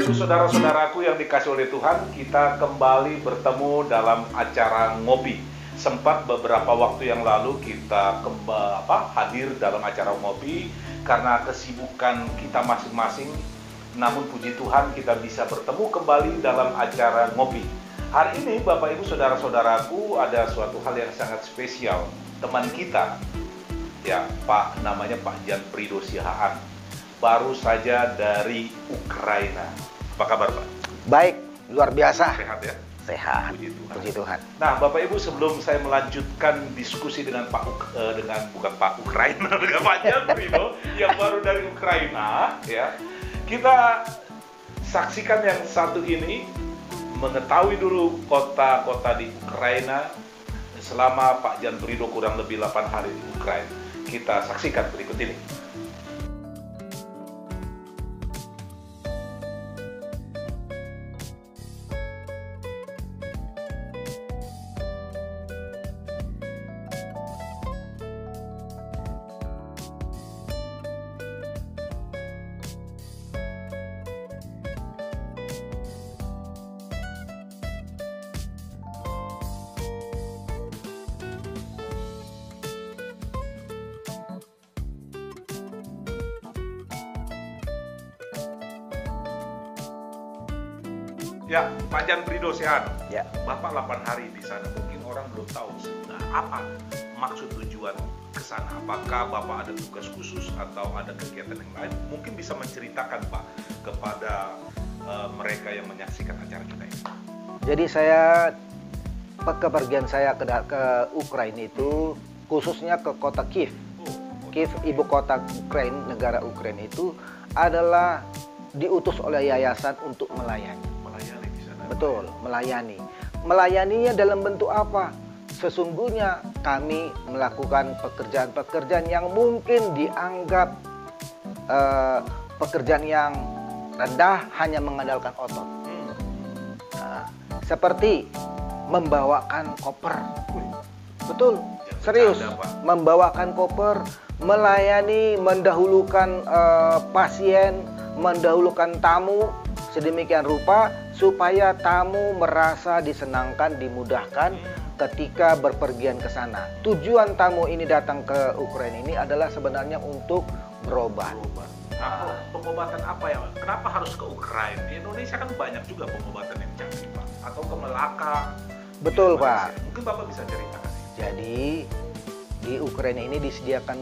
Ibu saudara-saudaraku yang dikasih oleh Tuhan, kita kembali bertemu dalam acara ngopi. Sempat beberapa waktu yang lalu kita hadir dalam acara ngopi karena kesibukan kita masing-masing. Namun puji Tuhan kita bisa bertemu kembali dalam acara ngopi. Hari ini Bapak Ibu saudara-saudaraku ada suatu hal yang sangat spesial. Teman kita, ya Pak, namanya Pak Jan Prido Sihaan, baru saja dari Ukraina. Apa kabar Pak? Baik, luar biasa. Sehat ya? Sehat. Puji Tuhan. Puji Tuhan. Nah, Bapak Ibu, sebelum saya melanjutkan diskusi dengan bukan Pak Ukraina, dengan Pak Jan Prido yang baru dari Ukraina, ya, kita saksikan yang satu ini, mengetahui dulu kota-kota di Ukraina selama Pak Jan Prido kurang lebih 8 hari di Ukraina. Kita saksikan berikut ini. Ya, Pak Jan Prido Sihaan. Ya. Bapak 8 hari di sana, mungkin orang belum tahu apa maksud tujuan ke sana. Apakah Bapak ada tugas khusus atau ada kegiatan yang lain? Mungkin bisa menceritakan Pak kepada mereka yang menyaksikan acara kita ini. Jadi kepergian saya ke Ukraina itu khususnya ke kota Kiev. Kiev, ibu kota Ukraina, negara Ukraina itu adalah diutus oleh yayasan untuk melayani. Melayani di sana. Betul, melayani. Melayaninya dalam bentuk apa? Sesungguhnya kami melakukan pekerjaan-pekerjaan yang mungkin dianggap pekerjaan yang rendah, hanya mengandalkan otot. Nah, seperti membawakan koper. Betul, serius. Membawakan koper, melayani, mendahulukan pasien, mendahulukan tamu, sedemikian rupa supaya tamu merasa disenangkan, dimudahkan ketika berpergian ke sana. Tujuan tamu ini datang ke Ukraina ini adalah sebenarnya untuk berobat. Nah, pengobatan apa ya? Kenapa harus ke Ukraina? Di Indonesia kan banyak juga pengobatan yang canggih Pak. Atau ke Melaka. Betul Pak. Mungkin Bapak bisa ceritakan. Jadi di Ukraina ini disediakan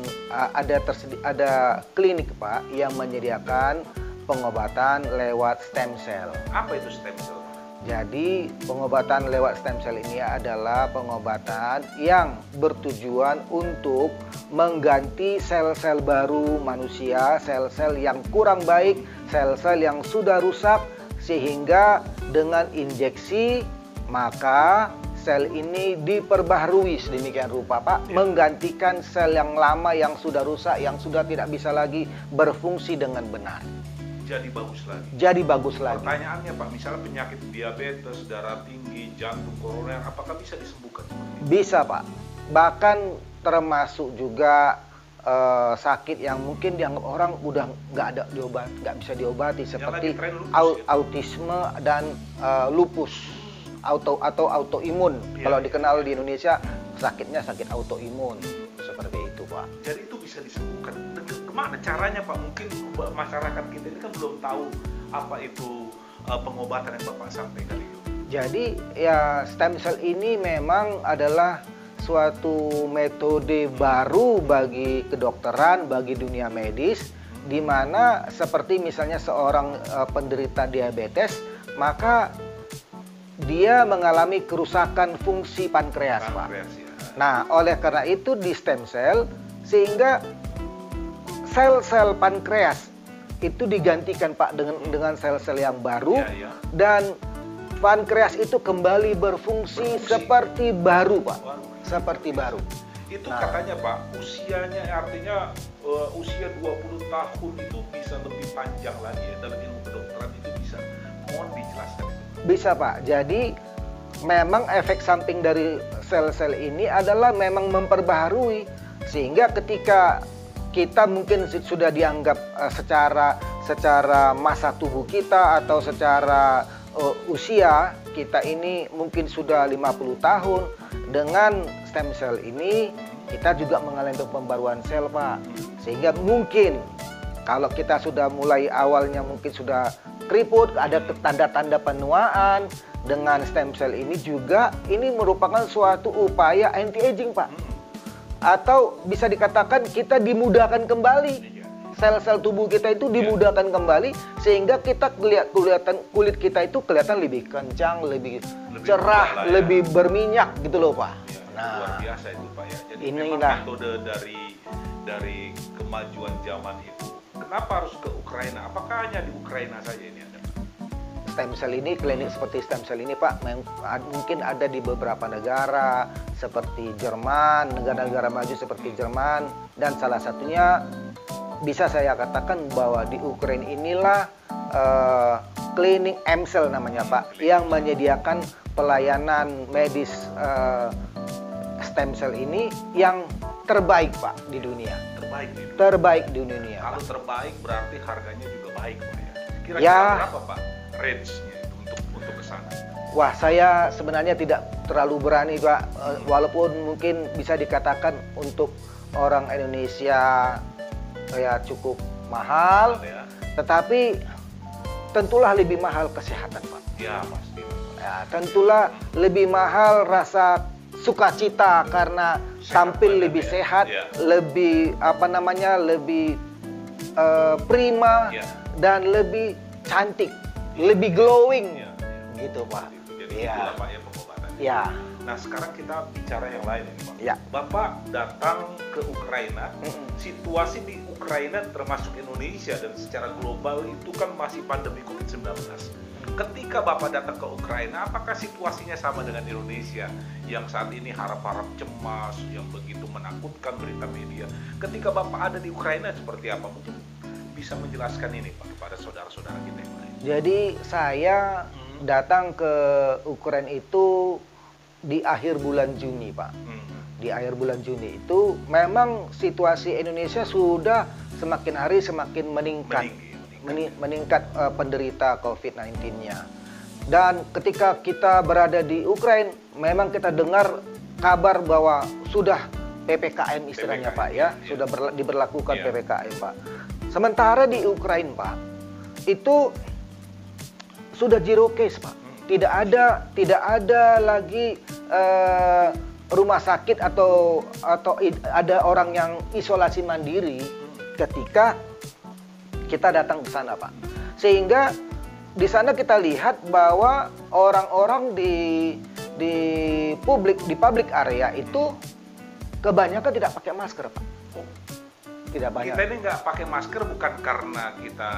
ada klinik Pak yang menyediakan pengobatan lewat stem cell. Apa itu stem cell? Jadi pengobatan lewat stem cell ini adalah pengobatan yang bertujuan untuk mengganti sel-sel baru manusia, sel-sel yang kurang baik, sel-sel yang sudah rusak, sehingga dengan injeksi maka sel ini diperbaharui sedemikian rupa Pak, menggantikan sel yang lama yang sudah rusak, yang sudah tidak bisa lagi berfungsi dengan benar. Jadi bagus lagi. Jadi bagus lagi. Pertanyaannya Pak, misalnya penyakit diabetes, darah tinggi, jantung, koroner, apakah bisa disembuhkan? Bisa Pak. Bahkan termasuk juga sakit yang mungkin dianggap orang udah nggak bisa diobati, seperti autisme dan lupus atau autoimun. Kalau dikenal di Indonesia sakitnya sakit autoimun, seperti itu Pak. Jadi itu bisa disembuhkan. Gimana caranya Pak? Mungkin masyarakat kita ini kan belum tahu apa itu pengobatan yang Bapak sampaikan itu. Jadi ya stem cell ini memang adalah suatu metode baru bagi kedokteran, bagi dunia medis, di mana seperti misalnya seorang penderita diabetes, maka dia mengalami kerusakan fungsi pankreas Pak. Ya. Nah, oleh karena itu di stem cell, sehingga sel-sel pankreas itu digantikan Pak dengan sel-sel yang baru, dan pankreas itu kembali berfungsi seperti baru Pak. Seperti baru. Itu katanya Pak, usianya artinya usia 20 tahun itu bisa lebih panjang lagi ya, dalam ilmu kedokteran itu bisa. Mohon dijelaskan itu. Bisa Pak. Jadi memang efek samping dari sel-sel ini adalah memang memperbaharui, sehingga ketika kita mungkin sudah dianggap secara secara masa tubuh kita atau secara usia kita ini mungkin sudah 50 tahun, dengan stem cell ini kita juga mengalami pembaruan sel, Pak. Sehingga mungkin kalau kita sudah mulai awalnya mungkin sudah keriput, ada tanda-tanda penuaan, dengan stem cell ini juga ini merupakan suatu upaya anti aging, Pak. Atau bisa dikatakan kita dimudahkan kembali. Sel-sel tubuh kita itu dimudahkan kembali sehingga kita kelihatan kulit kita itu kelihatan lebih kencang, lebih cerah, lebih berminyak gitu loh, Pak. Luar biasa itu, Pak ya. Jadi ini memang metode dari kemajuan zaman itu. Kenapa harus ke Ukraina? Apakah hanya di Ukraina saja ini ada? Stem cell ini, klinik seperti stem cell ini, Pak, mungkin ada di beberapa negara seperti Jerman, negara-negara maju seperti Jerman, dan salah satunya bisa saya katakan bahwa di Ukraina inilah klinik MCell namanya, Pak, yang menyediakan pelayanan medis stem cell ini yang terbaik, Pak, di dunia. Terbaik di dunia. Kalau Pak. terbaik berarti harganya juga baik, Pak ya. Kira-kira Ya. berapa, Pak, range-nya itu untuk ke sana? Wah, saya sebenarnya tidak terlalu berani, Pak. Walaupun mungkin bisa dikatakan untuk orang Indonesia ya cukup mahal, Ya. tetapi tentulah lebih mahal kesehatan, Pak. Ya, pasti. Ya, tentulah lebih mahal rasa sukacita karena tampil lebih sehat, ya. lebih lebih prima, Ya. dan lebih cantik, lebih glowing, Ya. gitu, Pak. Jadi Ya. itulah, Pak ya, pengobatan. Ya. Nah, sekarang kita bicara yang lain ini, Pak. Ya. Bapak datang ke Ukraina, situasi di Ukraina termasuk Indonesia dan secara global itu kan masih pandemi COVID-19. Ketika Bapak datang ke Ukraina, apakah situasinya sama dengan Indonesia yang saat ini harap-harap cemas, yang begitu menakutkan berita media? Ketika Bapak ada di Ukraina seperti apa? Mungkin bisa menjelaskan ini, Pak, kepada saudara-saudara kita yang lain. Jadi saya datang ke Ukraina itu di akhir bulan Juni, Pak. Di akhir bulan Juni itu memang situasi Indonesia sudah semakin hari semakin meningkat. Meningkat penderita COVID-19-nya. Dan ketika kita berada di Ukraina, memang kita dengar kabar bahwa sudah PPKM istilahnya, Pak ya, sudah diberlakukan PPKM, Pak. Sementara di Ukraina, Pak, itu sudah zero case, Pak. Tidak ada lagi rumah sakit atau ada orang yang isolasi mandiri ketika kita datang ke sana, Pak. Sehingga di sana kita lihat bahwa orang-orang di public area itu kebanyakan tidak pakai masker, Pak. Tidak banyak. Kita ini nggak pakai masker bukan karena kita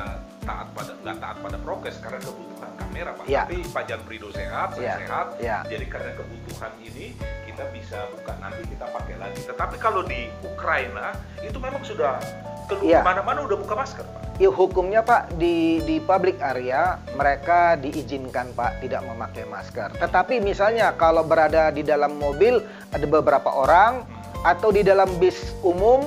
nggak taat pada prokes, karena kebutuhan kamera, Pak. Ya. Tapi Pak Jan Prido sehat, saya sehat. Ya. Jadi karena kebutuhan ini kita bisa bukan nanti kita pakai lagi. Tetapi kalau di Ukraina itu memang sudah mana-mana udah buka masker, Pak. Ya, hukumnya, Pak, di public area mereka diizinkan, Pak, tidak memakai masker. Tetapi misalnya kalau berada di dalam mobil ada beberapa orang atau di dalam bis umum,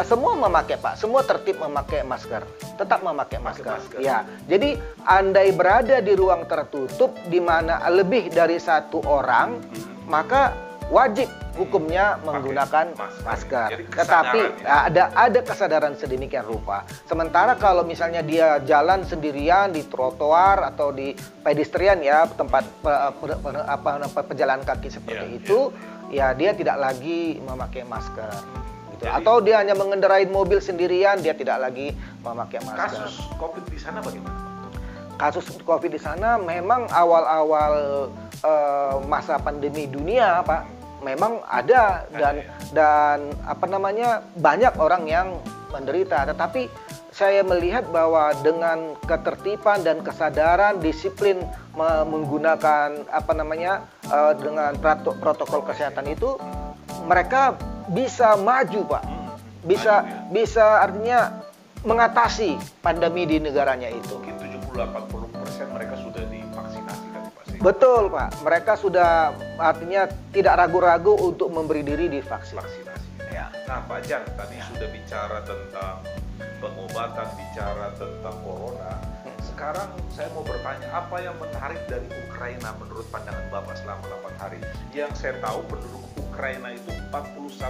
semua memakai, Pak. Semua tertib memakai masker. Tetap memakai masker. Ya. Jadi andai berada di ruang tertutup di mana lebih dari satu orang, maka wajib hukumnya menggunakan masker. Tetapi ada kesadaran sedemikian rupa. Sementara kalau misalnya dia jalan sendirian di trotoar atau di pedestrian ya, tempat pejalan kaki seperti itu, ya dia tidak lagi memakai masker. Gitu. Atau dia hanya mengendarai mobil sendirian, dia tidak lagi memakai masker. Kasus COVID di sana bagaimana? Kasus COVID di sana memang awal-awal masa pandemi dunia, Pak, memang ada dan banyak orang yang menderita. Tetapi saya melihat bahwa dengan ketertiban dan kesadaran, disiplin menggunakan dengan protokol kesehatan itu, mereka bisa maju, Pak. Bisa artinya mengatasi pandemi di negaranya itu. Mungkin 70-80% mereka sudah divaksinasi kan, Pak? Betul, Pak. Mereka sudah artinya tidak ragu-ragu untuk memberi diri divaksin. Vaksinasi. Ya. Nah, Pak Jan tadi sudah bicara tentang pengobatan, bicara tentang corona. Sekarang saya mau bertanya, apa yang menarik dari Ukraina menurut pandangan Bapak selama 8 hari? Yang saya tahu penduduk Ukraina itu 41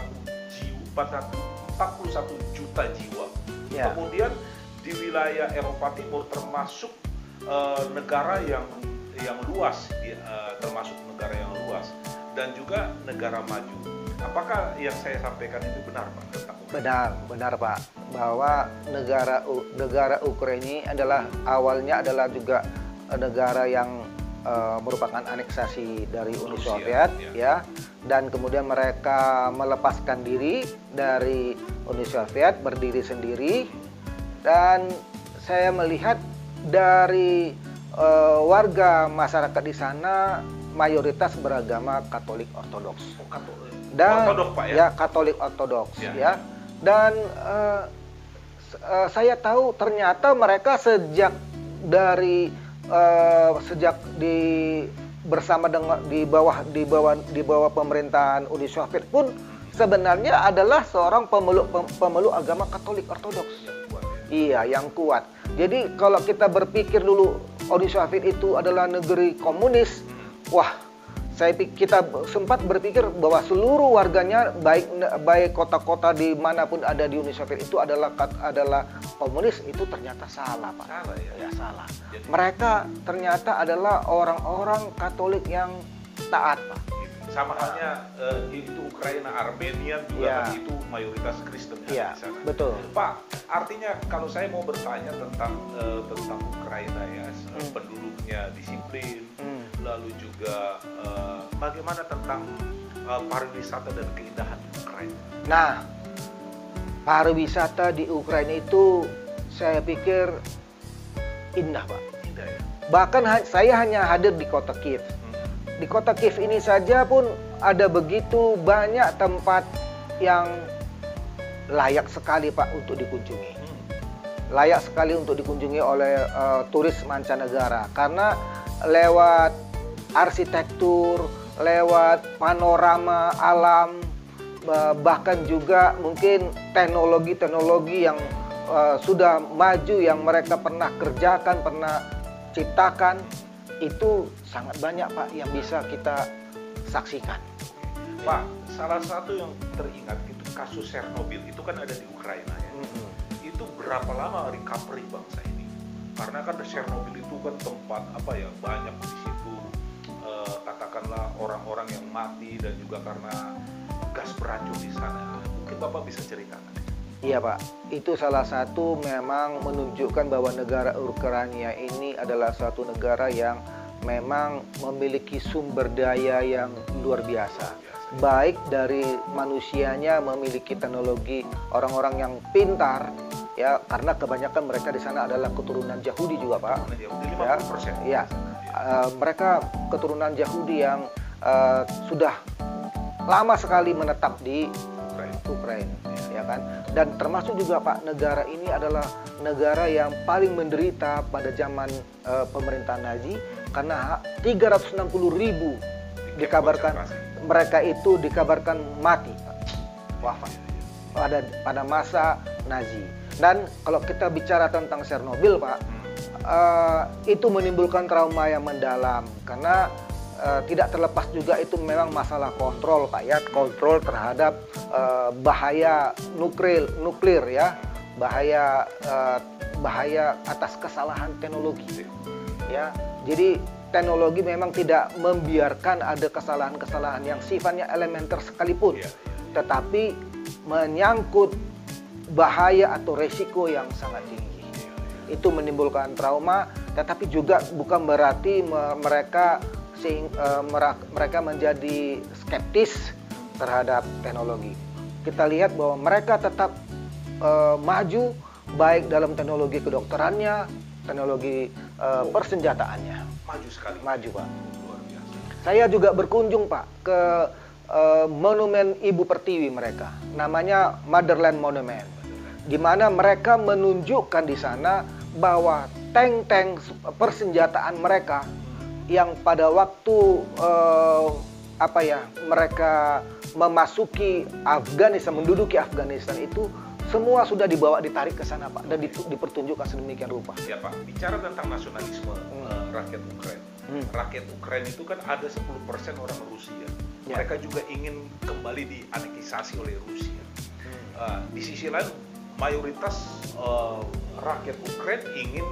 juta jiwa. Ya. Kemudian di wilayah Eropa Timur termasuk negara yang luas, termasuk negara yang luas dan juga negara maju. Apakah yang saya sampaikan itu benar, Pak? Tentang Benar Pak, bahwa negara Ukraina ini awalnya adalah juga negara yang merupakan aneksasi dari Uni Soviet, ya, dan kemudian mereka melepaskan diri dari Uni Soviet, berdiri sendiri, dan saya melihat dari warga masyarakat di sana mayoritas beragama Katolik Ortodoks. Dan Ortodoks, Pak, ya? Ya, Katolik Ortodoks, ya. Dan saya tahu ternyata mereka sejak bersama dengan di bawah pemerintahan Uni Soviet pun sebenarnya adalah seorang pemeluk agama Katolik Ortodoks. Iya, yang kuat. Jadi kalau kita berpikir dulu Uni Soviet itu adalah negeri komunis, wah, kita sempat berpikir bahwa seluruh warganya baik kota-kota dimanapun ada di Uni Soviet itu adalah komunis. Itu ternyata salah, Pak. Salah, ya? Ya, salah. Jadi, mereka ternyata adalah orang-orang Katolik yang taat, Pak. sama halnya itu Ukraina, Armenia juga kan itu mayoritas Kristen di sana. Betul. Pak, artinya kalau saya mau bertanya tentang Ukraina ya, penduduknya disiplin, lalu juga bagaimana tentang pariwisata dan keindahan di Ukraina? Nah, pariwisata di Ukraina itu saya pikir indah, Pak. Indah, ya? Bahkan saya hanya hadir di kota Kiev. Di kota Kiev ini saja pun ada begitu banyak tempat yang layak sekali, Pak, untuk dikunjungi. Layak sekali untuk dikunjungi oleh turis mancanegara. Karena lewat arsitektur, lewat panorama alam, bahkan juga mungkin teknologi-teknologi yang sudah maju yang mereka pernah kerjakan, pernah ciptakan, itu sangat banyak, Pak, yang bisa kita saksikan. Pak, salah satu yang teringat itu kasus Chernobyl, itu kan ada di Ukraina ya. Itu berapa lama recovery bangsa ini? Karena kan Chernobyl itu kan tempat banyak di situ katakanlah orang-orang yang mati dan juga karena gas beracun di sana. Mungkin Bapak bisa ceritakan. Iya, Pak, itu salah satu memang menunjukkan bahwa negara Ukraina ini adalah suatu negara yang memang memiliki sumber daya yang luar biasa. Baik dari manusianya, memiliki teknologi, orang-orang yang pintar, ya, karena kebanyakan mereka di sana adalah keturunan Yahudi juga, Pak. 50%. Ya, mereka keturunan Yahudi yang sudah lama sekali menetap di Ukraina, ya kan? Dan termasuk juga, Pak, negara ini adalah negara yang paling menderita pada zaman pemerintahan Nazi, karena 360.000 dikabarkan mereka itu dikabarkan mati, wafat pada masa Nazi. Dan kalau kita bicara tentang Chernobyl, Pak, itu menimbulkan trauma yang mendalam karena tidak terlepas juga itu memang masalah kontrol, Pak, ya, kontrol terhadap bahaya nuklir ya, bahaya atas kesalahan teknologi, ya. Jadi teknologi memang tidak membiarkan ada kesalahan-kesalahan yang sifatnya elementer sekalipun, tetapi menyangkut bahaya atau resiko yang sangat tinggi. Itu menimbulkan trauma, tetapi juga bukan berarti mereka menjadi skeptis terhadap teknologi. Kita lihat bahwa mereka tetap maju, baik dalam teknologi kedokterannya, teknologi persenjataannya. Maju sekali. Maju, Pak. Luar biasa. Saya juga berkunjung, Pak, ke monumen Ibu Pertiwi mereka. Namanya Motherland Monument. Di mana mereka menunjukkan di sana bahwa tank-tank persenjataan mereka yang pada waktu apa ya, mereka memasuki Afghanistan, menduduki Afghanistan itu semua sudah dibawa, ditarik ke sana Pak, dan dipertunjukkan sedemikian rupa. Ya Pak, bicara tentang nasionalisme rakyat Ukraina. Rakyat Ukraina itu kan ada 10% orang Rusia. Ya. Mereka juga ingin kembali dianeksasi oleh Rusia. Di sisi lain, mayoritas rakyat Ukraina ingin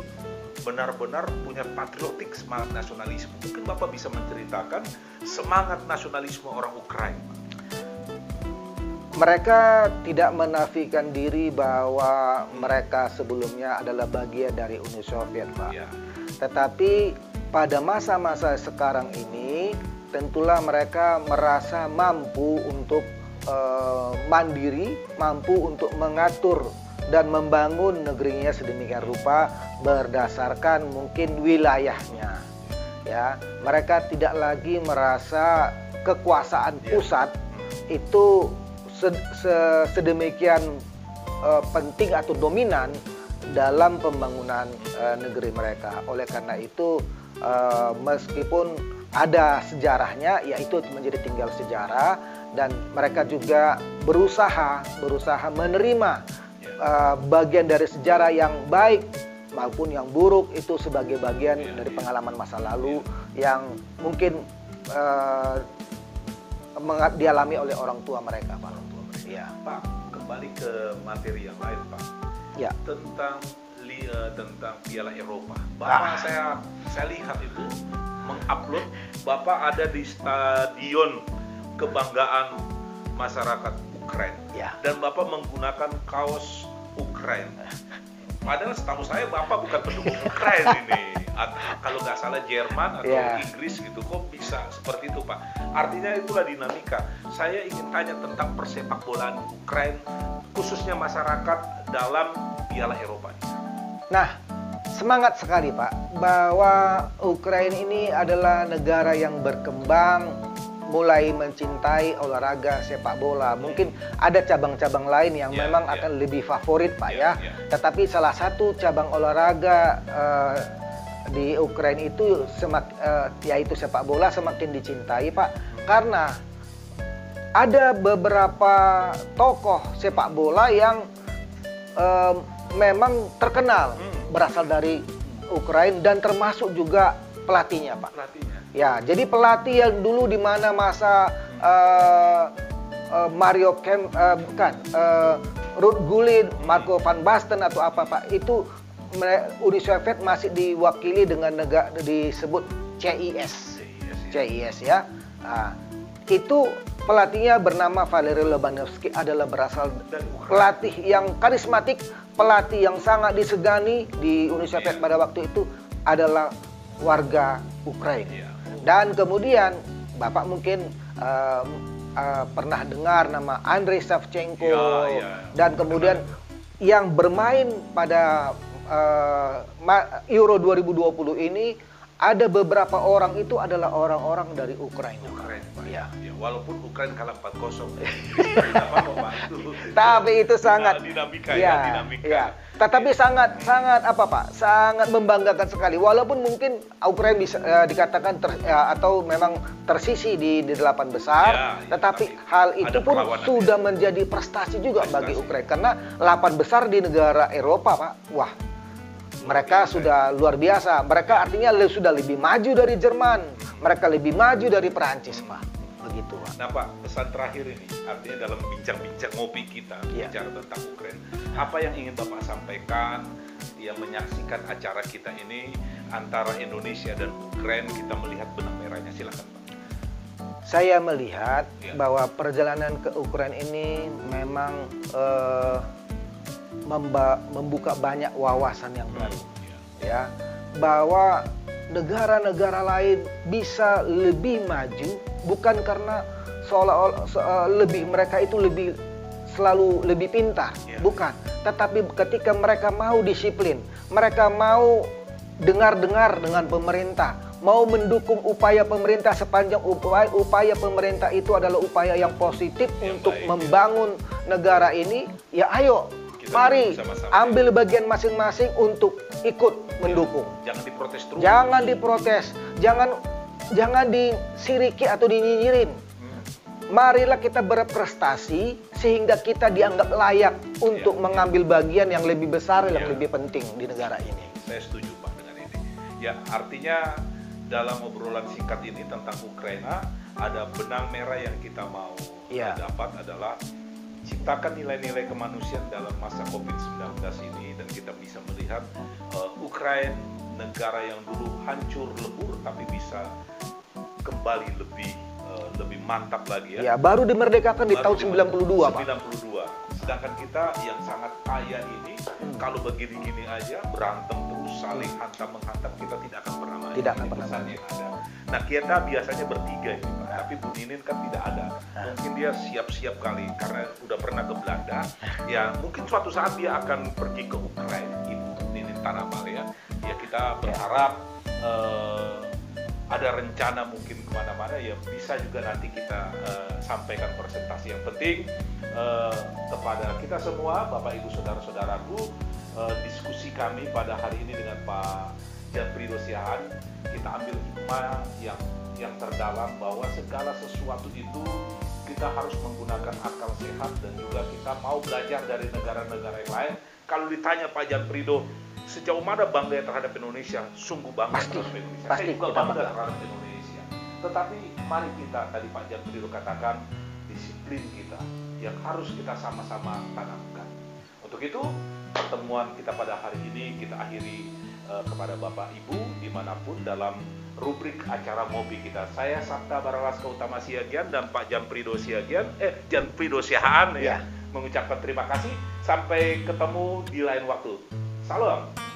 benar-benar punya patriotik, semangat nasionalisme. Mungkin Bapak bisa menceritakan semangat nasionalisme orang Ukraina. Mereka tidak menafikan diri bahwa mereka sebelumnya adalah bagian dari Uni Soviet, Pak. Ya. Tetapi pada masa-masa sekarang ini, tentulah mereka merasa mampu untuk mandiri, mampu untuk mengatur dan membangun negerinya sedemikian rupa berdasarkan mungkin wilayahnya. Ya, mereka tidak lagi merasa kekuasaan pusat itu sedemikian penting atau dominan dalam pembangunan negeri mereka. Oleh karena itu, meskipun ada sejarahnya, yaitu menjadi tinggal sejarah, dan mereka juga berusaha menerima bagian dari sejarah yang baik maupun yang buruk itu sebagai bagian dari pengalaman masa lalu yang mungkin dialami oleh orang tua mereka, Pak. Ya, Pak, kembali ke materi yang lain, Pak. Ya. Tentang Piala Eropa. Bapak saya lihat itu mengupload Bapak ada di stadion kebanggaan masyarakat Ukraina. Ya. Dan Bapak menggunakan kaos Ukraina. Padahal setahu saya Bapak bukan pendukung Ukraina ini. Kalau nggak salah Jerman atau Inggris gitu, kok bisa seperti itu Pak? Artinya itulah dinamika. Saya ingin tanya tentang persepak bolaan Ukraina, khususnya masyarakat dalam Piala Eropa. Nah, semangat sekali Pak, bahwa Ukraina ini adalah negara yang berkembang, mulai mencintai olahraga sepak bola. Mungkin ada cabang-cabang lain yang memang akan lebih favorit Pak ya. Tetapi salah satu cabang olahraga di Ukraina itu yaitu sepak bola semakin dicintai Pak, karena ada beberapa tokoh sepak bola yang memang terkenal berasal dari Ukraina, dan termasuk juga pelatihnya Pak. Ya, jadi pelatih yang dulu di mana masa Mario Ruud Gullit, Marco van Basten atau apa Pak, itu Uni Soviet masih diwakili dengan negara disebut CIS ya. Nah, itu pelatihnya bernama Valery Lobanovsky, adalah berasal dari pelatih yang karismatik, pelatih yang sangat disegani di Uni Soviet pada waktu itu adalah warga Ukraina. Dan kemudian Bapak mungkin pernah dengar nama Andrei Shevchenko, dan kemudian yang bermain pada Euro 2020 ini ada beberapa orang itu adalah orang-orang dari Ukraina. Ya, walaupun Ukraina kalah 4-0. Tapi itu sangat dinamika. Tetapi sangat apa Pak? Sangat membanggakan sekali. Walaupun mungkin Ukraina bisa dikatakan atau memang tersisi di 8 besar, tetapi hal itu pun sudah menjadi prestasi juga bagi Ukraina, karena 8 besar di negara Eropa Pak. Wah, mereka sudah luar biasa. Mereka artinya sudah lebih maju dari Jerman. Mereka lebih maju dari Perancis, Pak. Begitu, Pak. Nah, Pak, pesan terakhir ini, artinya dalam bincang-bincang ngopi kita, bicara tentang Ukraina, apa yang ingin Bapak sampaikan yang menyaksikan acara kita ini antara Indonesia dan Ukraina, kita melihat benang merahnya? Silakan, Pak. Saya melihat bahwa perjalanan ke Ukraina ini memang membuka banyak wawasan yang baru, ya, bahwa negara-negara lain bisa lebih maju bukan karena seolah-olah mereka itu selalu lebih pintar, bukan, tetapi ketika mereka mau disiplin, mereka mau dengar-dengar dengan pemerintah, mau mendukung upaya pemerintah sepanjang upaya pemerintah itu adalah upaya yang positif untuk membangun negara ini, ya ayo. Mari ambil bagian masing-masing untuk ikut mendukung. Jangan diprotes terus. Jangan diprotes, jangan disiriki atau dinyinyirin. marilah kita berprestasi sehingga kita dianggap layak untuk mengambil bagian yang lebih besar, yang lebih penting di negara ini. Saya setuju Pak dengan ini. Ya, artinya dalam obrolan singkat ini tentang Ukraina, ada benang merah yang kita mau dapat adalah ciptakan nilai-nilai kemanusiaan dalam masa COVID-19 ini, dan kita bisa melihat Ukraina, negara yang dulu hancur lebur tapi bisa kembali lebih mantap lagi ya. Ya, baru dimerdekakan di tahun 92, Pak. 92. Sedangkan kita yang sangat kaya ini, kalau begini-gini aja berantem terus, saling hantam-menghantam, kita tidak akan pernah maju. Tidak akan pernah maju. Nah, kita biasanya bertiga ini, Pak. Tapi Bu Ninin kan tidak ada. Mungkin dia siap-siap kali karena udah pernah ke Belanda. Ya, mungkin suatu saat dia akan pergi ke Ukraina, Ibu Ninin Tanamal ya. Ya, kita berharap ada rencana mungkin kemana-mana, ya bisa juga nanti kita sampaikan presentasi. Yang penting kepada kita semua, Bapak Ibu Saudara-saudaraku, diskusi kami pada hari ini dengan Pak Jan Prido Siahaan, kita ambil hikmah yang terdalam bahwa segala sesuatu itu kita harus menggunakan akal sehat, dan juga kita mau belajar dari negara-negara yang lain. Kalau ditanya Pak Jan Prido, sejauh mana bangga terhadap Indonesia? Sungguh bangga terhadap Indonesia. Saya juga bangga terhadap Indonesia. Tetapi mari kita, tadi Pak Jan Prido katakan, disiplin kita yang harus kita sama-sama tanamkan. Untuk itu, pertemuan kita pada hari ini kita akhiri kepada Bapak Ibu dimanapun dalam rubrik acara Ngopi kita. Saya Sabta Baralaska Utama Siagian dan Pak Jan Prido Siahaan ya, mengucapkan terima kasih. Sampai ketemu di lain waktu. Salam.